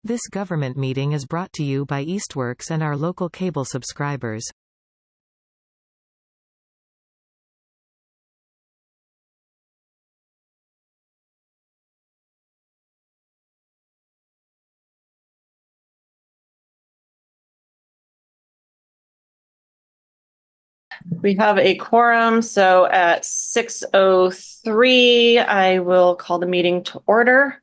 This government meeting is brought to you by Eastworks and our local cable subscribers. We have a quorum, so at 6:03, I will call the meeting to order.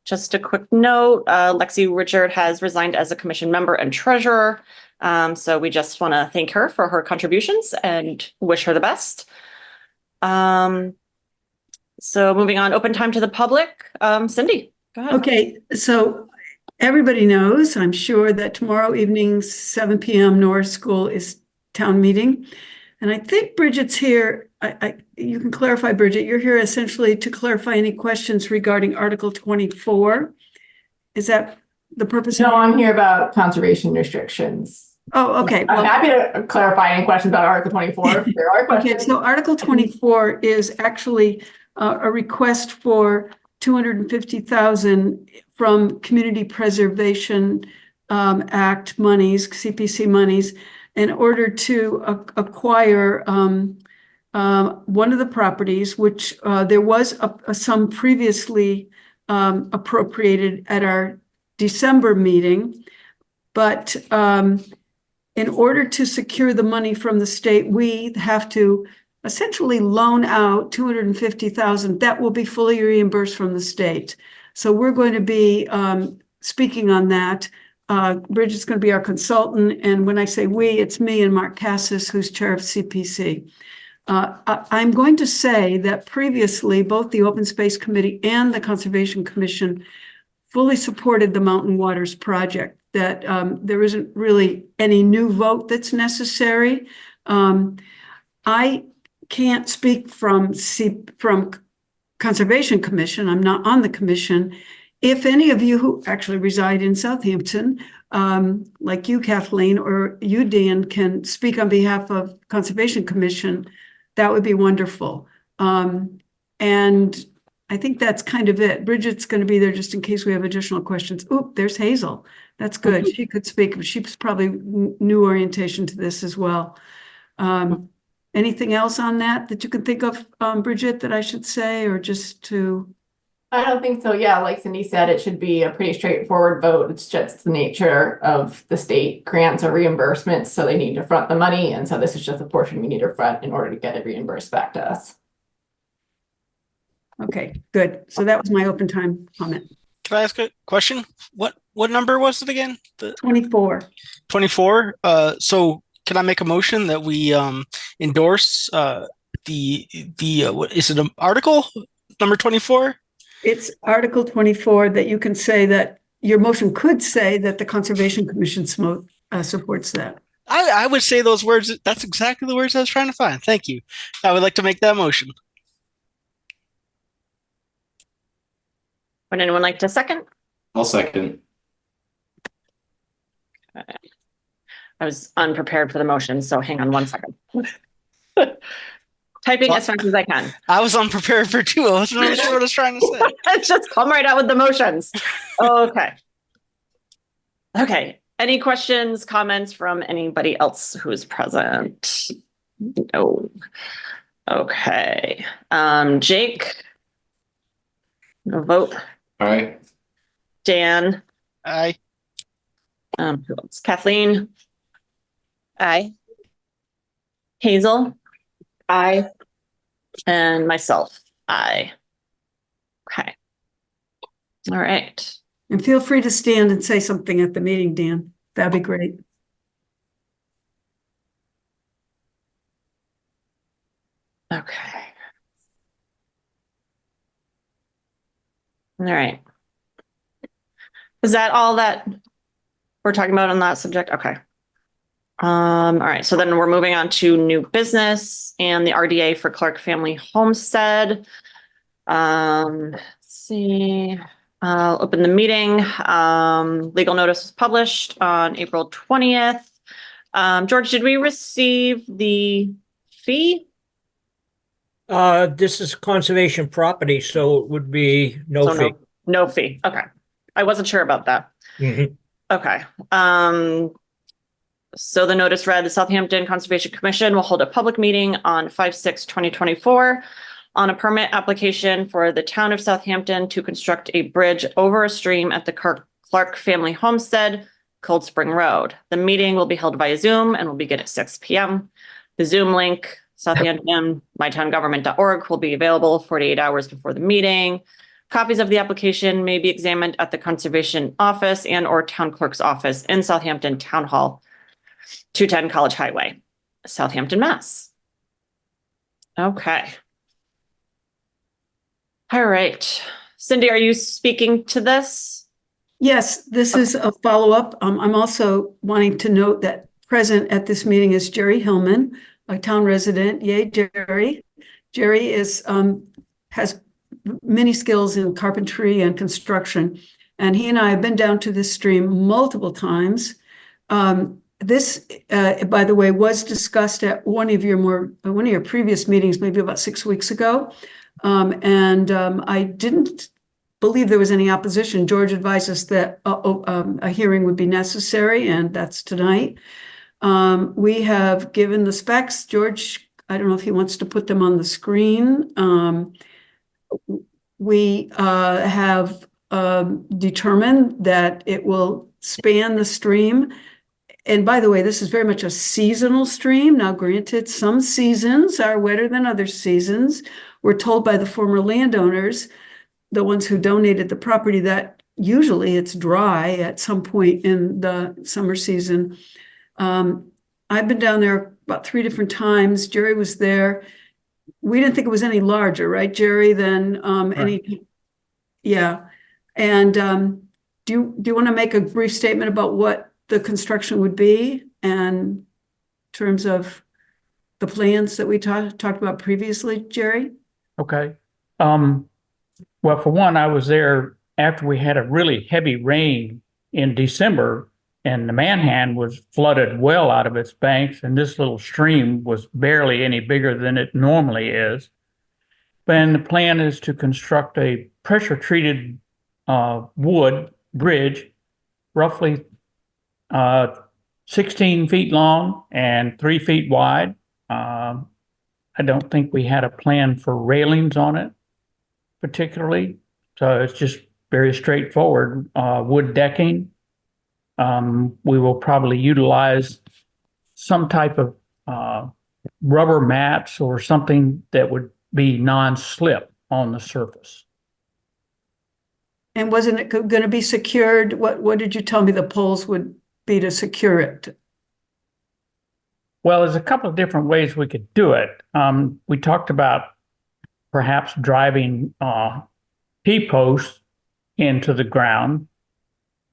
Just a quick note, Lexi Richard has resigned as a commission member and treasurer. So we just want to thank her for her contributions and wish her the best. So moving on, open time to the public. Cindy, go ahead. Okay, so everybody knows, I'm sure, that tomorrow evening, 7 p.m. Norris School is town meeting. And I think Bridget's here. You can clarify, Bridget, you're here essentially to clarify any questions regarding Article 24. Is that the purpose? No, I'm here about conservation restrictions. Oh, okay. I'm happy to clarify any questions about Article 24 if there are questions. Okay, so Article 24 is actually a request for $250,000 from Community Preservation Act monies, CPC monies, in order to acquire one of the properties, which there was a sum previously appropriated at our December meeting. But in order to secure the money from the state, we have to essentially loan out $250,000 that will be fully reimbursed from the state. So we're going to be speaking on that. Bridget's going to be our consultant. And when I say we, it's me and Mark Cassis, who's chair of CPC. I'm going to say that previously, both the Open Space Committee and the Conservation Commission fully supported the Mountain Waters project, that there isn't really any new vote that's necessary. I can't speak from Conservation Commission. I'm not on the commission. If any of you who actually reside in Southampton, like you, Kathleen, or you, Dan, can speak on behalf of Conservation Commission, that would be wonderful. And I think that's kind of it. Bridget's going to be there just in case we have additional questions. Oop, there's Hazel. That's good. She could speak. She's probably new orientation to this as well. Anything else on that you can think of, Bridget, that I should say, or just to... I don't think so. Yeah, like Cindy said, it should be a pretty straightforward vote. It's just the nature of the state grants or reimbursements, so they need to front the money. And so this is just a portion we need to front in order to get it reimbursed back to us. Okay, good. So that was my open time comment. Can I ask a question? What number was it again? 24. 24. So can I make a motion that we endorse what is it, an article number 24? It's Article 24 that you can say that your motion could say that the Conservation Commission supports that. I would say those words. That's exactly the words I was trying to find. Thank you. I would like to make that motion. Would anyone like to second? I'll second. Okay. I was unprepared for the motion, so hang on one second. Typing as fast as I can. I was unprepared for two. I wasn't really sure what I was trying to say. Just come right out with the motions. Okay. Okay. Any questions, comments from anybody else who is present? No. Okay. Jake? No vote. All right. Dan? Aye. Who else? Kathleen? Aye. Hazel? Aye. And myself, aye. Okay. All right. And feel free to stand and say something at the meeting, Dan. That'd be great. Okay. All right. Is that all that we're talking about on that subject? Okay. All right, so then we're moving on to new business and the RDA for Clark Family Homestead. Let's see. I'll open the meeting. Legal notice was published on April 20th. George, did we receive the fee? This is conservation property, so it would be no fee. No fee. Okay. I wasn't sure about that. Mhm. Okay. So the notice read, the Southampton Conservation Commission will hold a public meeting on 5/6/2024 on a permit application for the town of Southampton to construct a bridge over a stream at the Clark Family Homestead, Cold Spring Road. The meeting will be held via Zoom and will begin at 6 p.m. The Zoom link, Southampton, mytowngovernment.org, will be available 48 hours before the meeting. Copies of the application may be examined at the Conservation Office and or Town Clerk's Office in Southampton Town Hall, 210 College Highway, Southampton, Mass. Okay. All right. Cindy, are you speaking to this? Yes, this is a follow-up. I'm also wanting to note that present at this meeting is Jerry Hillman, a town resident. Yay, Jerry. Jerry has many skills in carpentry and construction, and he and I have been down to this stream multiple times. This, by the way, was discussed at one of your previous meetings, maybe about 6 weeks ago. I didn't believe there was any opposition. George advised us that a hearing would be necessary, and that's tonight. We have given the specs. George, I don't know if he wants to put them on the screen. We have determined that it will span the stream. And by the way, this is very much a seasonal stream. Now, granted, some seasons are wetter than other seasons. We're told by the former landowners, the ones who donated the property, that usually it's dry at some point in the summer season. I've been down there about 3 different times. Jerry was there. We didn't think it was any larger, right, Jerry, than any. Yeah. And do you want to make a brief statement about what the construction would be and in terms of the plans that we talked about previously, Jerry? Okay. Well, for one, I was there after we had a really heavy rain in December, and the Manhan was flooded well out of its banks, and this little stream was barely any bigger than it normally is. And the plan is to construct a pressure-treated wood bridge, roughly 16 feet long and 3 feet wide. I don't think we had a plan for railings on it particularly. So it's just very straightforward, wood decking. We will probably utilize some type of rubber mats or something that would be non-slip on the surface. And wasn't it going to be secured? What did you tell me the poles would be to secure it? Well, there's a couple of different ways we could do it. We talked about perhaps driving T-posts into the ground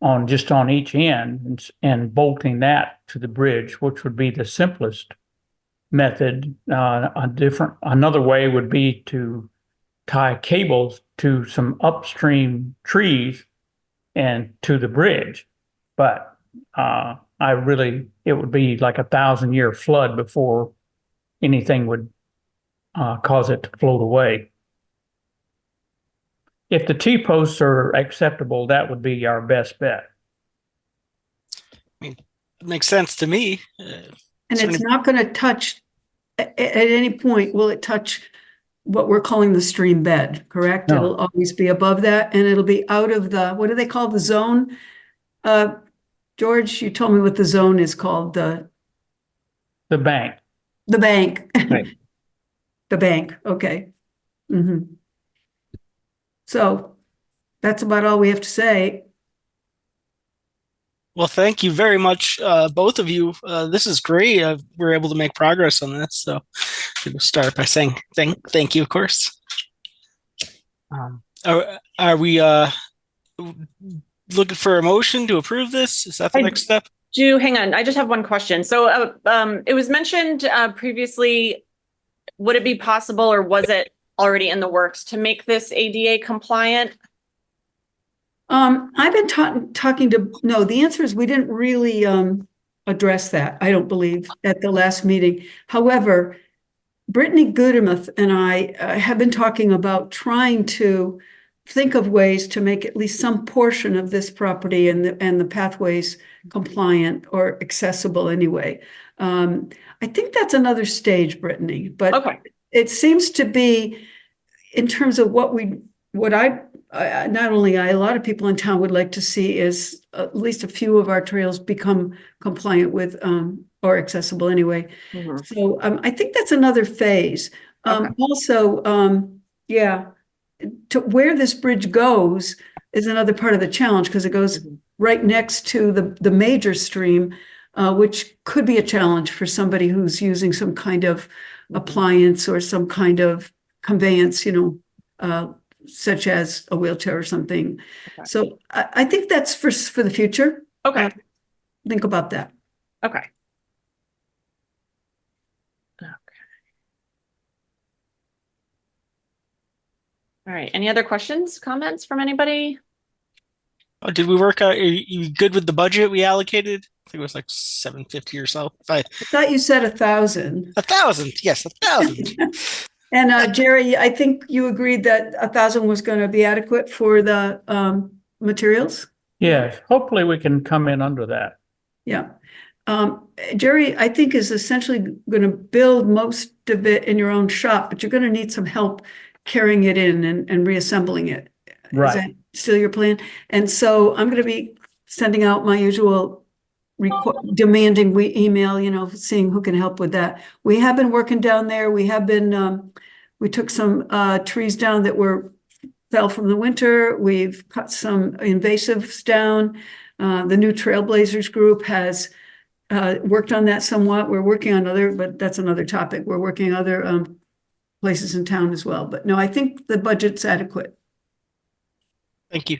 on each end and bolting that to the bridge, which would be the simplest method. Another way would be to tie cables to some upstream trees and to the bridge. But it would be like 1,000-year flood before anything would cause it to float away. If the T-posts are acceptable, that would be our best bet. I mean, it makes sense to me. And it's not going to touch, at any point, will it touch what we're calling the stream bed, correct? No. It'll always be above that, and it'll be out of the, what do they call the zone? George, you told me what the zone is called, The bank. the bank. Right. The bank, okay. Mm-hmm. So that's about all we have to say. Well, thank you very much, both of you. This is great. We're able to make progress on this. So we'll start by saying thank you, of course. Are we looking for a motion to approve this? Is that the next step? Hang on. I just have one question. So it was mentioned previously, would it be possible or was it already in the works to make this ADA compliant? I've been talking to, no, the answer is we didn't really address that, I don't believe, at the last meeting. However, Brittany Goodemuth and I have been talking about trying to think of ways to make at least some portion of this property and the pathways compliant or accessible anyway. I think that's another stage, Brittany, but Okay. it seems to be in terms of what not only I, a lot of people in town would like to see is at least a few of our trails become compliant with, or accessible anyway. Mhm. So, I think that's another phase. Okay. Also, yeah, to where this bridge goes is another part of the challenge because it goes Mhm. right next to the major stream, which could be a challenge for somebody who's using some kind of appliance or some kind of conveyance, such as a wheelchair or something. Okay. So I think that's for the future. Okay. Think about that. Okay. All right. Any other questions, comments from anybody? Oh, did we work out? Are you good with the budget we allocated? I think it was like 750 or so. I thought you said 1,000. 1,000. Yes, 1,000. And Jerry, I think you agreed that 1,000 was going to be adequate for the materials. Yes, hopefully we can come in under that. Yeah. Jerry, I think is essentially going to build most of it in your own shop, but you're going to need some help carrying it in and reassembling it. Right. Is that still your plan? And so I'm going to be sending out my usual demanding we email, seeing who can help with that. We have been working down there. We have been, we took some trees down that fell from the winter. We've cut some invasives down. The new Trailblazers group has worked on that somewhat. We're working on but that's another topic. We're working other places in town as well. But no, I think the budget's adequate. Thank you.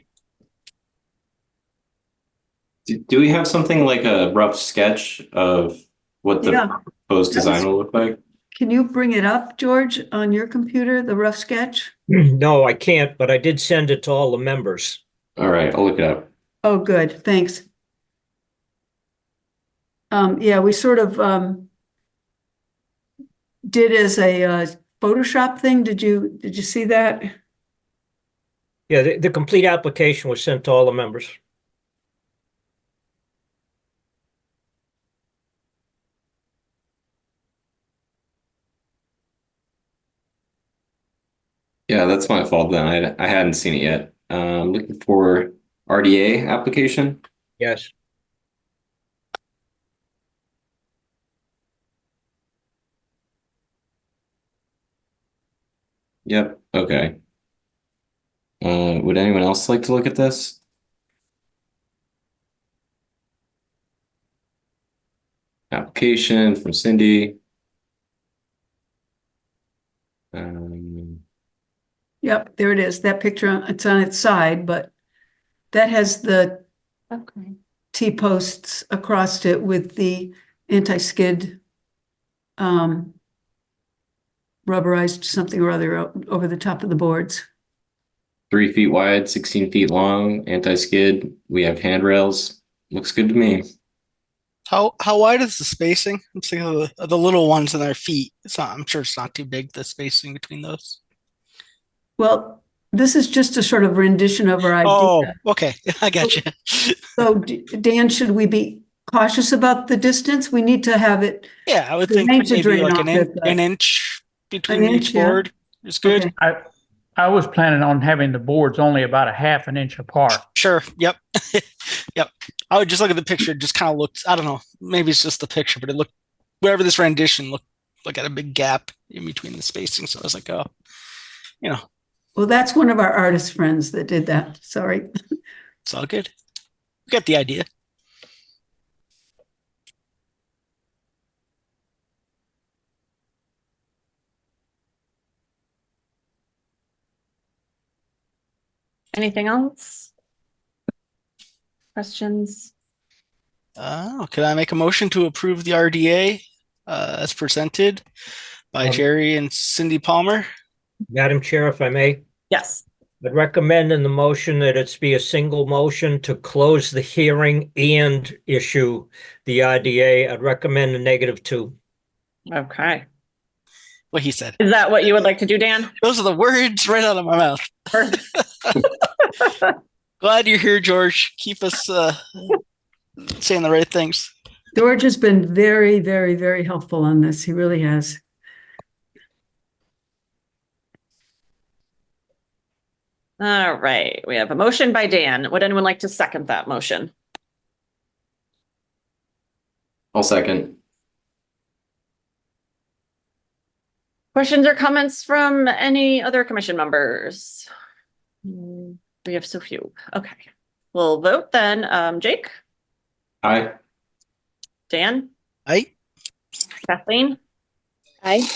Do we have something like a rough sketch of what the Yeah. proposed design will look like? Can you bring it up, George, on your computer, the rough sketch? No, I can't, but I did send it to all the members. All right, I'll look it up. Oh, good, thanks. Yeah, we sort of did as a Photoshop thing. Did you see that? Yeah, the complete application was sent to all the members. Yeah, that's my fault then. I hadn't seen it yet. Looking for RDA application. Yes. Yep. Okay. Would anyone else like to look at this? Application from Cindy. Yep, there it is. That picture, it's on its side, but that has the Okay. T-posts across it with the anti-skid rubberized something or other over the top of the boards. 3 feet wide, 16 feet long, anti-skid. We have handrails. Looks good to me. How wide is the spacing? I'm thinking of the little ones in their feet. I'm sure it's not too big, the spacing between those. Well, this is just a sort of rendition of our Oh, idea. okay. I got you. So Dan, should we be cautious about the distance? We need to have it. Yeah, I would The think rain should maybe drain like off it, but- an inch between An inch, each yeah. board is good. Okay. I was planning on having the boards only about a half an inch apart. Sure. Yep. Yep. I would just look at the picture. It just kind of looked, I don't know, maybe it's just the picture, but it looked, wherever this rendition looked like at a big gap in between the spacing. So I was like, oh, Well, that's one of our artist friends that did that. Sorry. it's all good. Get the idea. Anything else? Questions? Can I make a motion to approve the RDA as presented by Jerry and Cindy Palmer? Madam Chair, if I may, Yes. I'd recommend in the motion that it's be a single motion to close the hearing and issue the IDA. I'd recommend a -2. Okay. What he said. Is that what you would like to do, Dan? Those are the words right out of my mouth. Glad you're here, George. Keep us saying the right things. George has been very, very, very helpful on this. He really has. All right, we have a motion by Dan. Would anyone like to second that motion? I'll second. Questions or comments from any other commission members? We have so few. Okay, we'll vote then. Jake, Aye. Dan, Aye. Kathleen, Aye.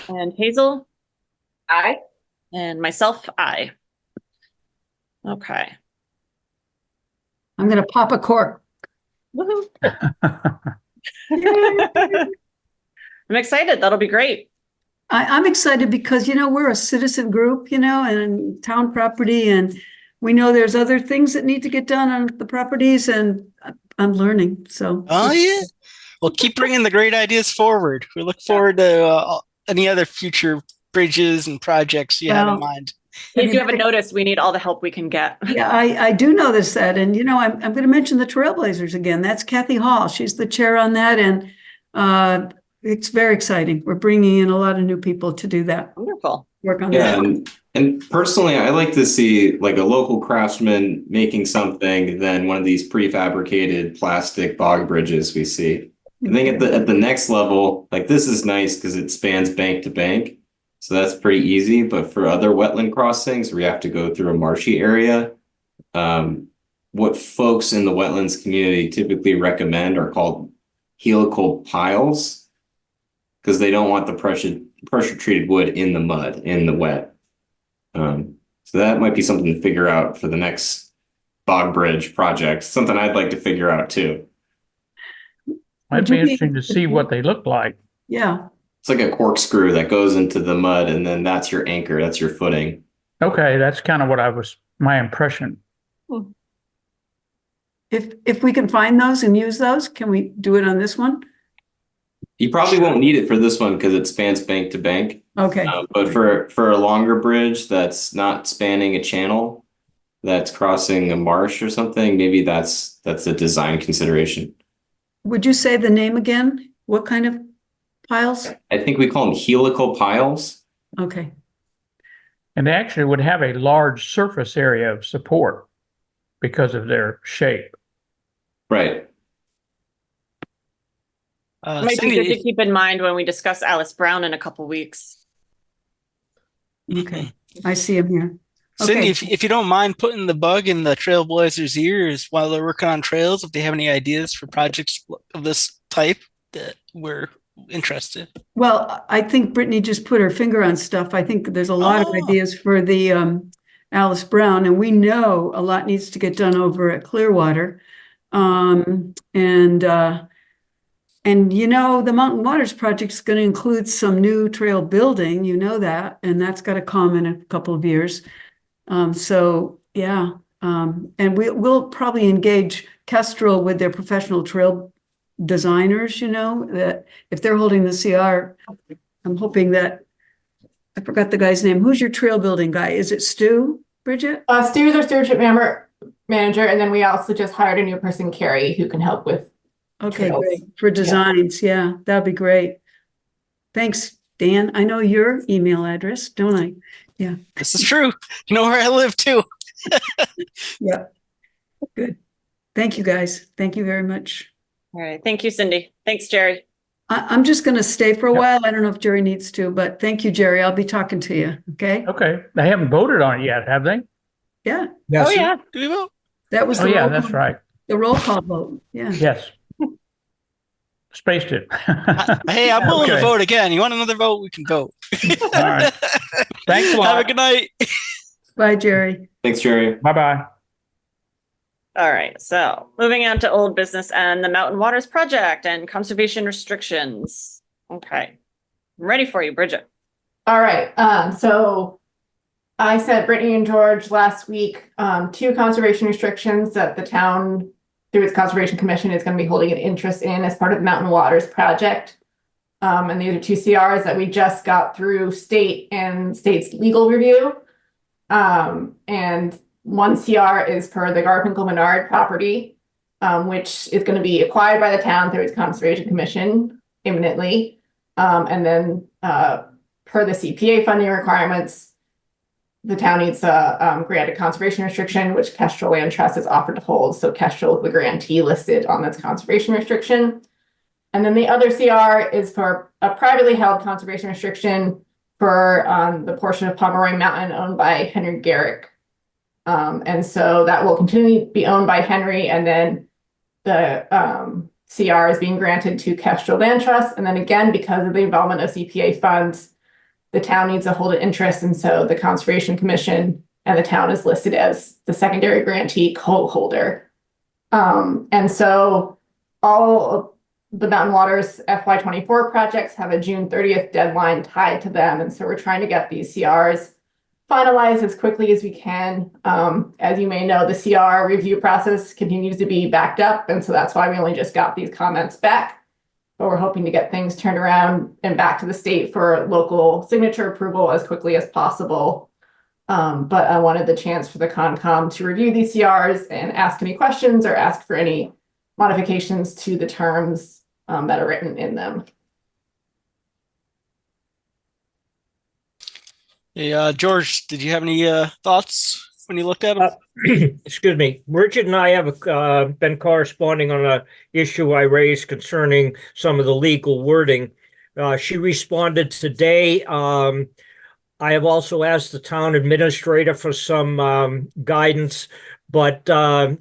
and Hazel, Aye. and myself, aye. Okay. I'm going to pop a cork. Woohoo. I'm excited. That'll be great. I'm excited because, we're a citizen group, and town property, and we know there's other things that need to get done on the properties, and I'm learning. So. Oh yeah. Well, keep bringing the great ideas forward. We look forward to any other future bridges and projects you have in mind. If you haven't noticed, we need all the help we can get. Yeah, I do notice that. And, I'm going to mention the Trailblazers again. That's Kathy Hall. She's the chair on that. And it's very exciting. We're bringing in a lot of new people to do that. Wonderful. Work on Yeah, that. and personally, I like to see like a local craftsman making something than one of these prefabricated plastic bog bridges we see. I think at the next level, like this is nice because it spans bank to bank. So that's pretty easy. But for other wetland crossings where you have to go through a marshy area, what folks in the wetlands community typically recommend are called helical piles because they don't want the pressure treated wood in the mud, in the wet. So that might be something to figure out for the next bog bridge project. Something I'd like to figure out too. Might be interesting to see what they look like. Yeah. It's like a corkscrew that goes into the mud and then that's your anchor, that's your footing. Okay, that's kind of what my impression. If we can find those and use those, can we do it on this one? You probably won't need it for this one because it spans bank to bank. Okay. But for a longer bridge that's not spanning a channel, that's crossing a marsh or something, maybe that's a design consideration. Would you say the name again? What kind of piles? I think we call them helical piles. Okay. And they actually would have a large surface area of support because of their shape. Right. Might be good to keep in mind when we discuss Alice Brown in a couple weeks. Okay. I see him here. Cindy, Okay. if you don't mind putting the bug in the Trailblazers' ears while they're working on trails, if they have any ideas for projects of this type, that we're interested. Well, I think Brittany just put her finger on stuff. I think there's a lot of ideas for the Alice Brown, and we know a lot needs to get done over at Clearwater. The Mountain Waters project is going to include some new trail building, that, and that's got to come in a couple of years. And we'll probably engage Kestrel with their professional trail designers, that if they're holding the CR, I'm hoping that, I forgot the guy's name. Who's your trail building guy? Is it Stu, Bridget? Stu's our stewardship manager, and then we also just hired a new person, Carrie, who can help with. Okay, trails. great. For designs, yeah, that'd be great. Thanks, Dan. I know your email address, don't I? Yeah. This is true. You know where I live too. Yeah. Good. Thank you, guys. Thank you very much. All right. Thank you, Cindy. Thanks, Jerry. I'm just going to stay for a while. I don't know if Jerry needs to, but thank you, Jerry. I'll be talking to you. Okay. Okay, they haven't voted on it yet, have they? Yeah. Oh, yeah. Do we vote? That was Oh, the yeah, roll that's call, right. the roll call vote. Yeah. Yes. Spaced it. Hey, I'm willing to Okay. vote again. You want another vote? We can vote. All right. Thanks a lot. Have a good night. Bye, Jerry. Thanks, Jerry. Bye-bye. All right. So moving on to old business and the Mountain Waters project and conservation restrictions. Okay. I'm ready for you, Bridget. All right. So I sent Brittany and George last week 2 conservation restrictions that the town, through its conservation commission, is going to be holding an interest in as part of the Mountain Waters project. And these are 2 CRs that we just got through state and state's legal review. And one CR is for the Garfinkel Menard property, which is going to be acquired by the town through its Conservation Commission imminently. And then per the CPA funding requirements, the town needs to grant a conservation restriction, which Kestrel Land Trust has offered to hold. So Kestrel is the grantee listed on this conservation restriction. And then the other CR is for a privately held conservation restriction for the portion of Pomeroy Mountain owned by Henry Garrick. And so that will continue to be owned by Henry, and then the CR is being granted to Kestrel Land Trust. And then again, because of the involvement of CPA funds, the town needs to hold an interest, and so the Conservation Commission and the town is listed as the secondary grantee co-holder. And so all of the Mountain Waters FY24 projects have a June 30th deadline tied to them. And so we're trying to get these CRs finalized as quickly as we can. As you may know, the CR review process continues to be backed up. And so that's why we only just got these comments back. But we're hoping to get things turned around and back to the state for local signature approval as quickly as possible. But I wanted the chance for the Concom to review these CRs and ask any questions or ask for any modifications to the terms that are written in them. Hey, George, did you have any thoughts when you looked at them? Excuse me. Richard and I have been corresponding on an issue I raised concerning some of the legal wording. She responded today. I have also asked the town administrator for some guidance, but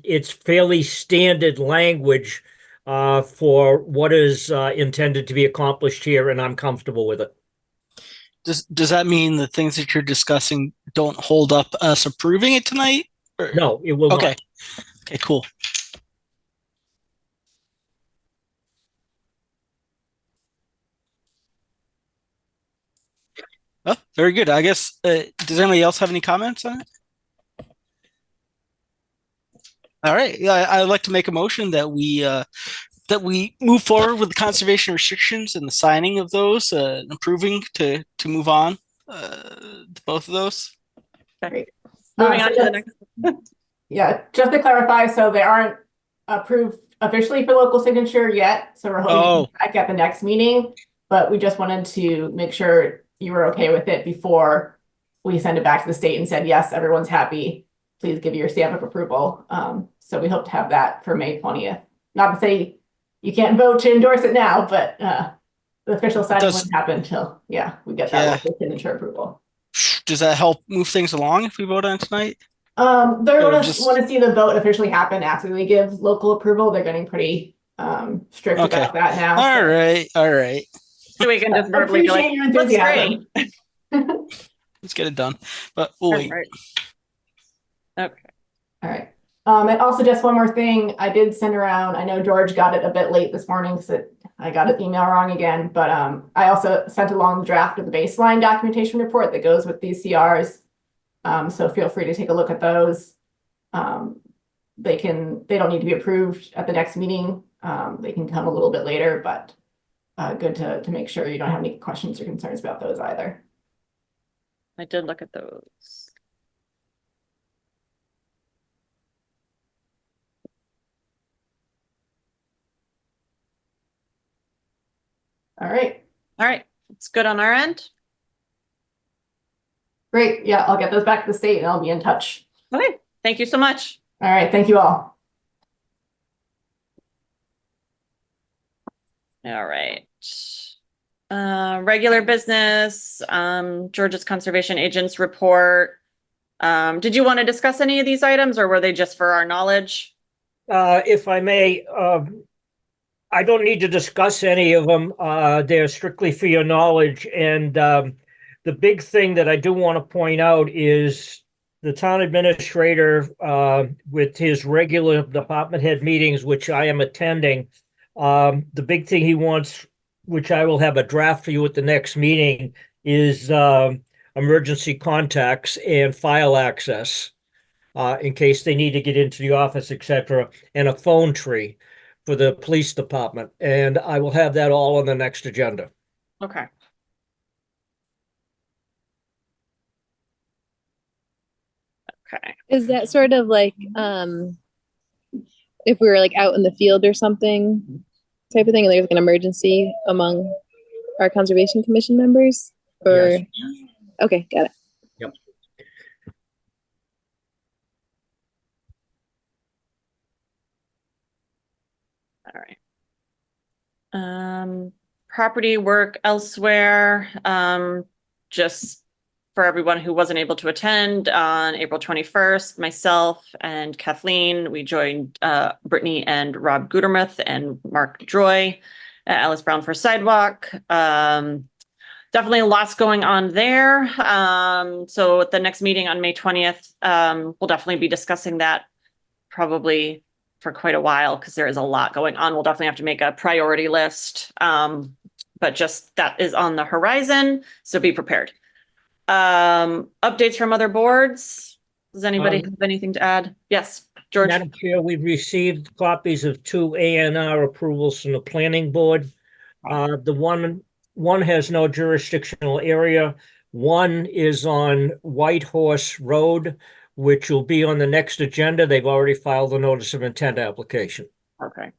it's fairly standard language for what is intended to be accomplished here, and I'm comfortable with it. Does that mean the things that you're discussing don't hold up us approving it tonight? Or? No, it will Okay. not. Okay, cool. Oh, very good. I guess, does anybody else have any comments on it? All right. Yeah, I'd like to make a motion that we move forward with the conservation restrictions and the signing of those, and approving to move on to both of those. Great. Moving on to the next. Yeah, just to clarify, so they aren't approved officially for local signature yet. So we're hoping back at the next meeting, but we just wanted to make sure you were okay with it before we send it back to the state and said, yes, everyone's happy. Please give your stamp of approval. So we hope to have that for May 20th. Not to say you can't vote to endorse it now, but the official signing wouldn't happen until, we get that local signature approval. Does that help move things along if we vote on it tonight? They're going to want to see the vote officially happen after they give local approval. They're getting pretty strict about that now. All right. So we can just verbally be like, looks great. Let's get it done. But we'll wait. Right. Okay. All right. And also just one more thing, I did send around, I know George got it a bit late this morning because I got his email wrong again, but I also sent along the draft of the baseline documentation report that goes with these CRs. So feel free to take a look at those. They don't need to be approved at the next meeting. They can come a little bit later, but good to make sure you don't have any questions or concerns about those either. I did look at those. All right. It's good on our end. Great. Yeah, I'll get those back to the state and I'll be in touch. Okay. Thank you so much. All right. Thank you all. All right. Regular business, Georgia's conservation agents report. Did you want to discuss any of these items or were they just for our knowledge? If I may, I don't need to discuss any of them. They're strictly for your knowledge. And the big thing that I do want to point out is the town administrator, with his regular department head meetings, which I am attending, the big thing he wants, which I will have a draft for you at the next meeting, is emergency contacts and file access in case they need to get into the office, etc., and a phone tree for the police department. And I will have that all on the next agenda. Okay. Okay. Is that sort of like if we were like out in the field or something type of thing and there's like an emergency among our conservation commission members? Or Yes. okay, got it. Yep. All right. Property work elsewhere, just for everyone who wasn't able to attend on April 21st, myself and Kathleen, we joined Brittany and Rob Gutermuth and Mark Droy at Alice Brown for Sidewalk. Definitely lots going on there. So at the next meeting on May 20th, we'll definitely be discussing that probably for quite a while because there is a lot going on. We'll definitely have to make a priority list. But just that is on the horizon, so be prepared. Updates from other boards. Does anybody have anything to add? Yes, George. Madam Chair, we've received copies of 2 A&R approvals from the planning board. The one has no jurisdictional area. One is on White Horse Road, which will be on the next agenda. They've already filed the notice of intent application. Okay.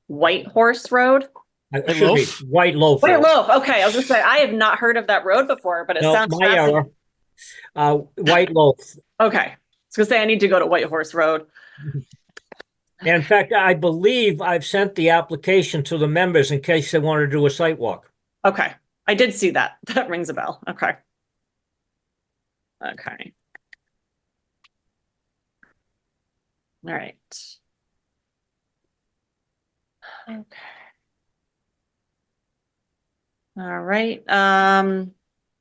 White Horse Road? It White should be Loaf? White Loaf. White Road. Loaf. Okay, I was gonna say I have not heard of that road before, but it No, sounds my fascinating. error. White Loaf. Okay. I was gonna say I need to go to White Horse Road. And in fact, I believe I've sent the application to the members in case they want to do a site walk. Okay. I did see that. That rings a bell. Okay. Okay. All right. Okay. All right.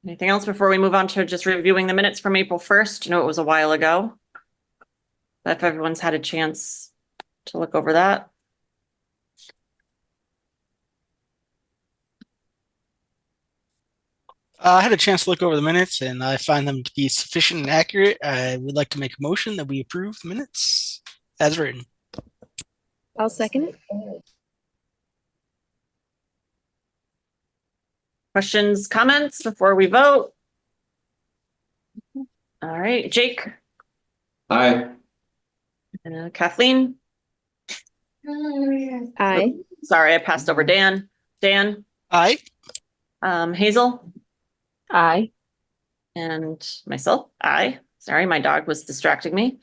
Anything else before we move on to just reviewing the minutes from April 1st? You know, it was a while ago. But if everyone's had a chance to look over that. I had a chance to look over the minutes and I find them to be sufficient and accurate. I would like to make a motion that we approve the minutes as written. I'll second it. Questions, comments before we vote? All right, Jake, Aye. Kathleen. Aye. Sorry, I passed over Dan. Dan, Aye. Hazel, Aye. and myself. Aye. Sorry, my dog was distracting me.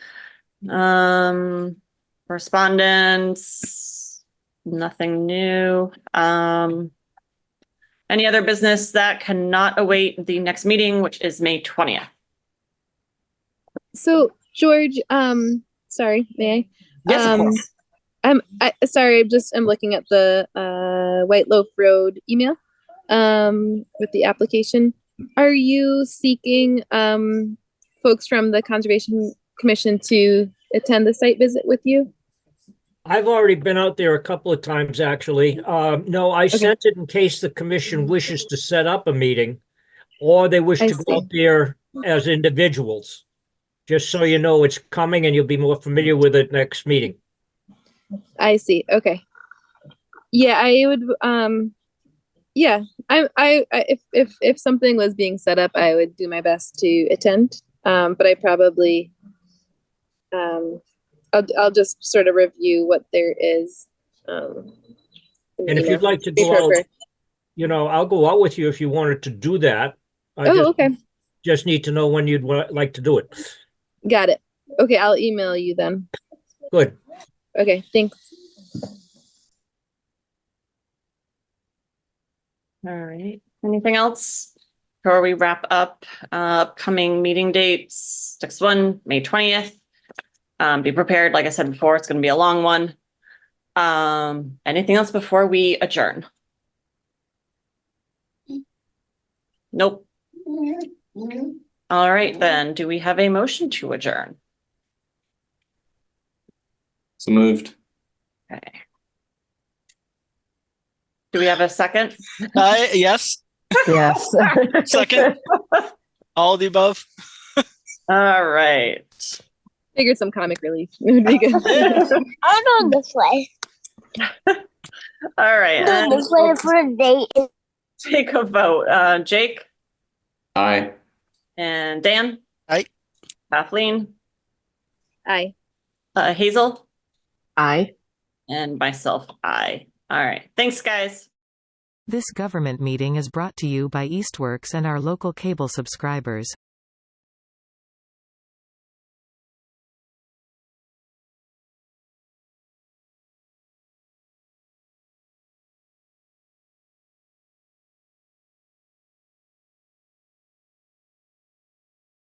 Correspondence, nothing new. Any other business that cannot await the next meeting, which is May 20th? So George, sorry, may I? Yes, of course. Sorry, I'm looking at the White Loaf Road email with the application. Are you seeking folks from the Conservation Commission to attend the site visit with you? I've already been out there a couple of times, actually. No, I sent it in case the commission wishes to set up a meeting or they wish to go out there as individuals. Just so you know it's coming and you'll be more familiar with it next meeting. I see. Okay. Yeah, I would. Yeah, if something was being set up, I would do my best to attend. But I probably, I'll just sort of review what there is. And if you'd like to go out, I'll go out with you if you wanted to do that. Okay. Just need to know when you'd like to do it. Got it. Okay, I'll email you then. Good. Okay, thanks. All right. Anything else before we wrap up? Upcoming meeting dates. Next one, May 20th. Be prepared. Like I said before, it's going to be a long one. Anything else before we adjourn? Nope. All right, then. Do we have a motion to adjourn? So moved. Okay. Do we have a second? Yes. Yes. Second. All of the above. All right. Figured some comic relief would be good. I'll go this way. All right. Go this way for a date. Take a vote. Jake Aye. and Dan. Aye. Kathleen. Aye. Hazel? Aye. And myself, aye. All right. Thanks, guys. This government meeting is brought to you by Eastworks and our local cable subscribers.